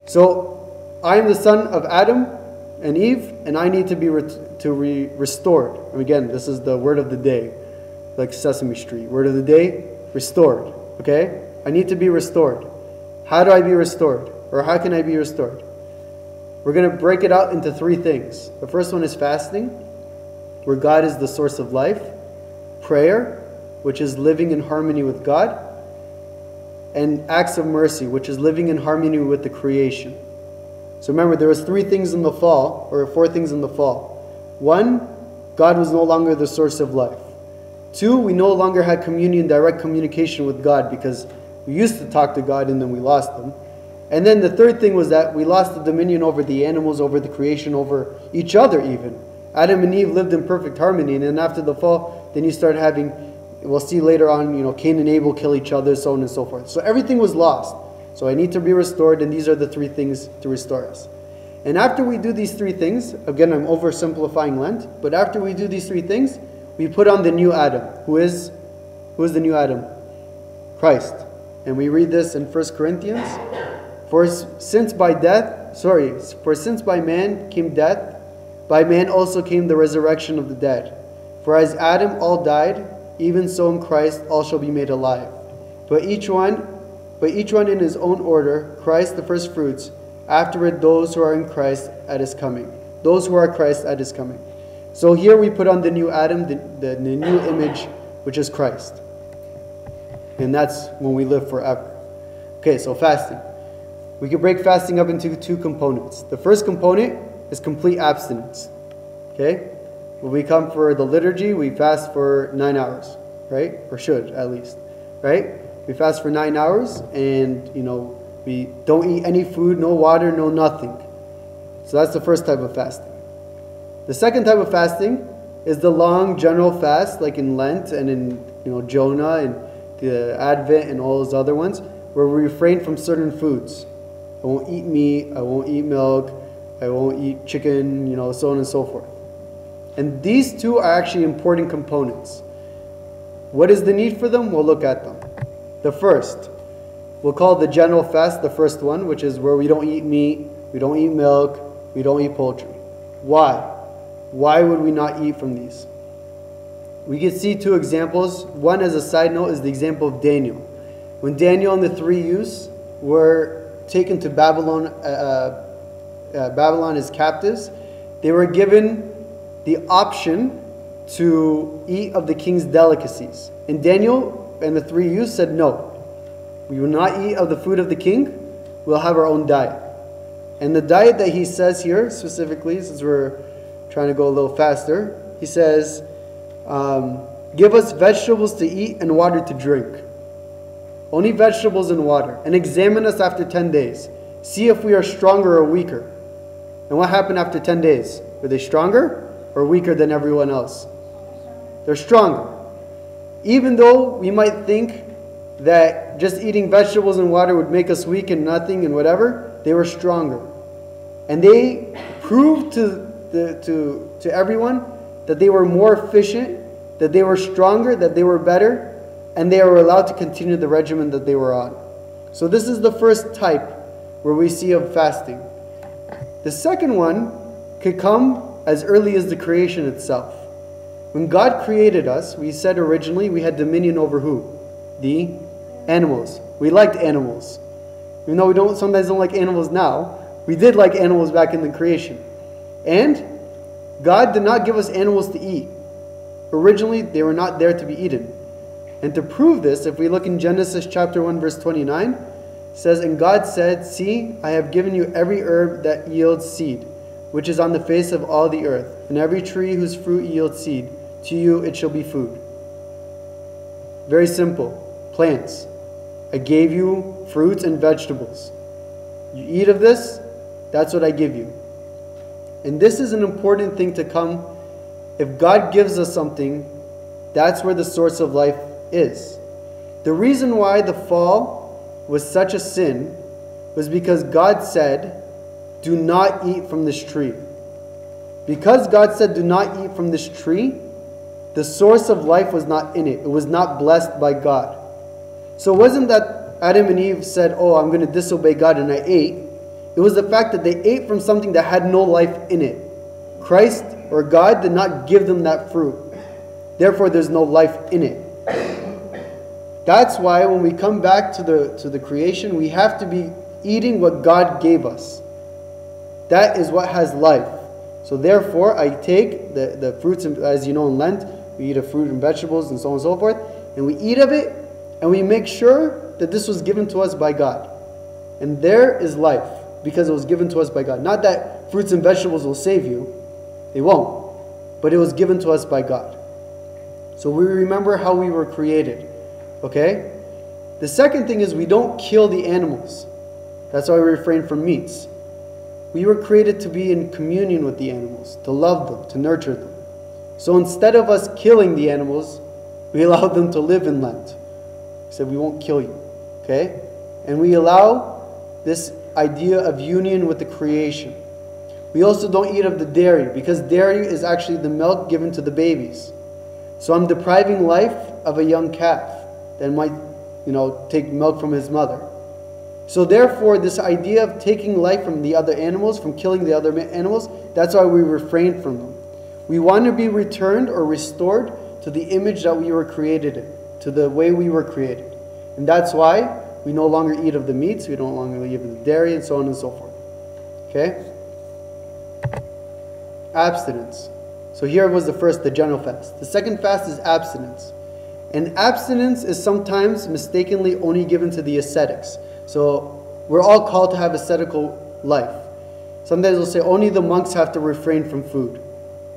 So I am the son of Adam and Eve, and I need to be restored. And again, this is the word of the day, like Sesame Street. Word of the day, restored. Okay? I need to be restored. How do I be restored? Or how can I be restored? We're going to break it out into three things. The first one is fasting, where God is the source of life. Prayer, which is living in harmony with God. And acts of mercy, which is living in harmony with the creation. So remember, there was three things in the fall, or four things in the fall. One, God was no longer the source of life. Two, we no longer had communion, direct communication with God, because we used to talk to God and then we lost them. And then the third thing was that we lost the dominion over the animals, over the creation, over each other even. Adam and Eve lived in perfect harmony, and then after the fall, then you start having, we'll see later on, Cain and Abel kill each other, so on and so forth. So everything was lost. So I need to be restored, and these are the three things to restore us. And after we do these three things, again, I'm oversimplifying Lent, but after we do these three things, we put on the new Adam. Who is the new Adam? Christ. And we read this in 1 Corinthians. For since by man came death, by man also came the resurrection of the dead. For as Adam all died, even so in Christ all shall be made alive. But each one in his own order, Christ the first fruits, afterward those who are in Christ at his coming. Those who are Christ at his coming. So here we put on the new Adam, the new image, which is Christ. And that's when we live forever. Okay, so fasting. We can break fasting up into two components. The first component is complete abstinence. Okay? When we come for the liturgy, we fast for 9 hours, right? Or should, at least, right? We fast for 9 hours, and, we don't eat any food, no water, no nothing. So that's the first type of fasting. The second type of fasting is the long general fast, like in Lent and in, Jonah and the Advent and all those other ones, where we refrain from certain foods. I won't eat meat, I won't eat milk, I won't eat chicken, so on and so forth. And these two are actually important components. What is the need for them? We'll look at them. The first, we'll call the general fast the first one, which is where we don't eat meat, we don't eat milk, we don't eat poultry. Why? Why would we not eat from these? We can see two examples. One, as a side note, is the example of Daniel. When Daniel and the three youths were taken to Babylon as captives, they were given the option to eat of the king's delicacies. And Daniel and the three youths said, no, we will not eat of the food of the king, we'll have our own diet. And the diet that he says here, specifically, since we're trying to go a little faster, he says, give us vegetables to eat and water to drink. Only vegetables and water. And examine us after 10 days. See if we are stronger or weaker. And what happened after 10 days? Were they stronger or weaker than everyone else? They're stronger. Even though we might think that just eating vegetables and water would make us weak and nothing and whatever, they were stronger. And they proved to everyone that they were more efficient, that they were stronger, that they were better, and they were allowed to continue the regimen that they were on. So this is the first type where we see of fasting. The second one could come as early as the creation itself. When God created us, we said originally we had dominion over who? The animals. We liked animals. Even though we sometimes don't like animals now, we did like animals back in the creation. And God did not give us animals to eat. Originally, they were not there to be eaten. And to prove this, if we look in Genesis chapter 1, verse 29, it says, and God said, see, I have given you every herb that yields seed, which is on the face of all the earth, and every tree whose fruit yields seed. To you it shall be food. Very simple. Plants. I gave you fruits and vegetables. You eat of this, that's what I give you. And this is an important thing to come. If God gives us something, that's where the source of life is. The reason why the fall was such a sin was because God said, do not eat from this tree. Because God said, do not eat from this tree, the source of life was not in it. It was not blessed by God. So it wasn't that Adam and Eve said, oh, I'm going to disobey God, and I ate. It It was the fact that they ate from something that had no life in it. Christ or God did not give them that fruit. Therefore, there's no life in it. That's why when we come back to the creation, we have to be eating what God gave us. That is what has life. So therefore, I take the fruits, and, as you know, in Lent, we eat of fruit and vegetables and so on and so forth, and we eat of it, and we make sure that this was given to us by God. And there is life, because it was given to us by God. Not that fruits and vegetables will save you. They won't. But it was given to us by God. So we remember how we were created. Okay? The second thing is we don't kill the animals. That's why we refrain from meats. We were created to be in communion with the animals, to love them, to nurture them. So instead of us killing the animals, we allow them to live in Lent. We said we won't kill you. Okay? And we allow this idea of union with the creation. We also don't eat of the dairy, because dairy is actually the milk given to the babies. So I'm depriving life of a young calf that might, take milk from his mother. So therefore, this idea of taking life from the other animals, from killing the other animals, that's why we refrain from them. We want to be returned or restored to the image that we were created in, to the way we were created. And that's why we no longer eat of the meats, we no longer eat of the dairy, and so on and so forth. Okay? Abstinence. So here was the general fast. The second fast is abstinence. And abstinence is sometimes mistakenly only given to the ascetics. So we're all called to have ascetical life. Sometimes they'll say only the monks have to refrain from food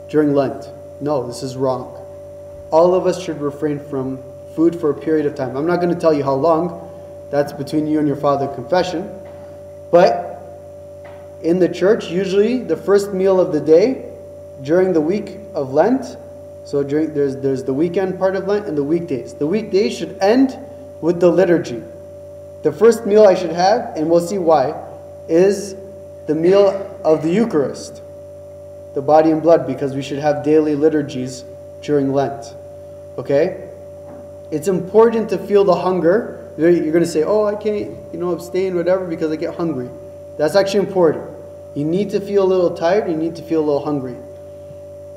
during Lent. No, this is wrong. All of us should refrain from food for a period of time. I'm not going to tell you how long. That's between you and your father confession. But in the church, usually the first meal of the day during the week of Lent, so there's the weekend part of Lent and the weekdays. The weekdays should end with the liturgy. The first meal I should have, and we'll see why, is the meal of the Eucharist, the body and blood, because we should have daily liturgies during Lent. Okay? It's important to feel the hunger. You're going to say, oh, I can't, abstain, whatever, because I get hungry. That's actually important. You need to feel a little tired, you need to feel a little hungry.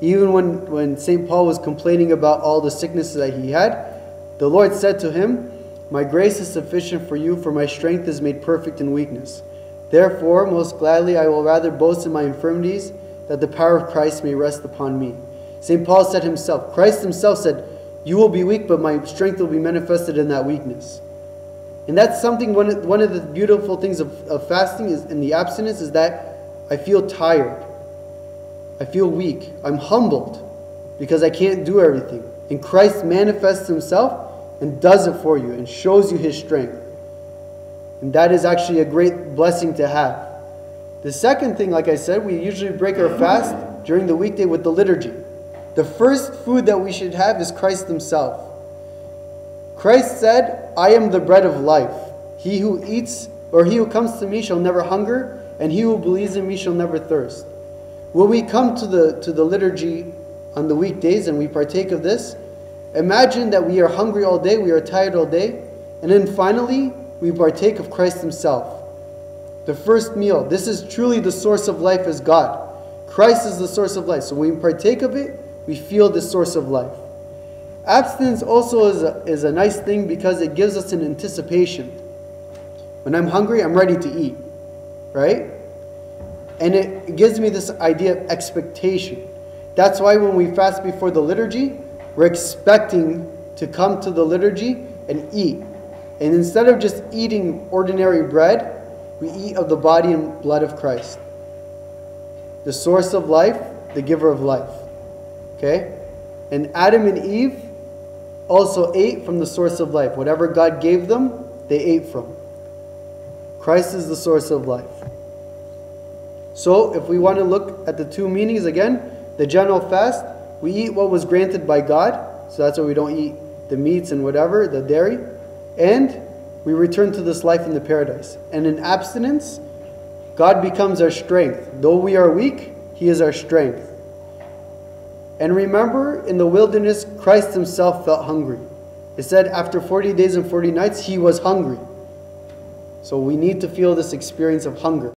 Even when St. Paul was complaining about all the sicknesses that he had, the Lord said to him, my grace is sufficient for you, for my strength is made perfect in weakness. Therefore, most gladly I will rather boast in my infirmities, that the power of Christ may rest upon me. St. Paul said himself, Christ himself said, you will be weak, but my strength will be manifested in that weakness. And that's something, one of the beautiful things of fasting is, in the abstinence, is that I feel tired. I feel weak. I'm humbled because I can't do everything. And Christ manifests himself and does it for you and shows you his strength. And that is actually a great blessing to have. The second thing, like I said, we usually break our fast during the weekday with the liturgy. The first food that we should have is Christ himself. Christ said, I am the bread of life. He who eats, or he who comes to me shall never hunger, and he who believes in me shall never thirst. When we come to the liturgy on the weekdays and we partake of this, imagine that we are hungry all day, we are tired all day, and then finally we partake of Christ himself. The first meal. This is truly the source of life as God. Christ is the source of life. So when we partake of it, we feel the source of life. Abstinence also is a nice thing because it gives us an anticipation. When I'm hungry, I'm ready to eat. Right? And it gives me this idea of expectation. That's why when we fast before the liturgy, we're expecting to come to the liturgy and eat. And instead of just eating ordinary bread, we eat of the body and blood of Christ. The source of life, the giver of life. Okay? And Adam and Eve also ate from the source of life. Whatever God gave them, they ate from. Christ is the source of life. So, if we want to look at the two meanings again, the general fast, we eat what was granted by God. So that's why we don't eat the meats and whatever, the dairy. And we return to this life in the paradise. And in abstinence, God becomes our strength. Though we are weak, he is our strength. And remember, in the wilderness, Christ himself felt hungry. It said after 40 days and 40 nights, he was hungry. So we need to feel this experience of hunger.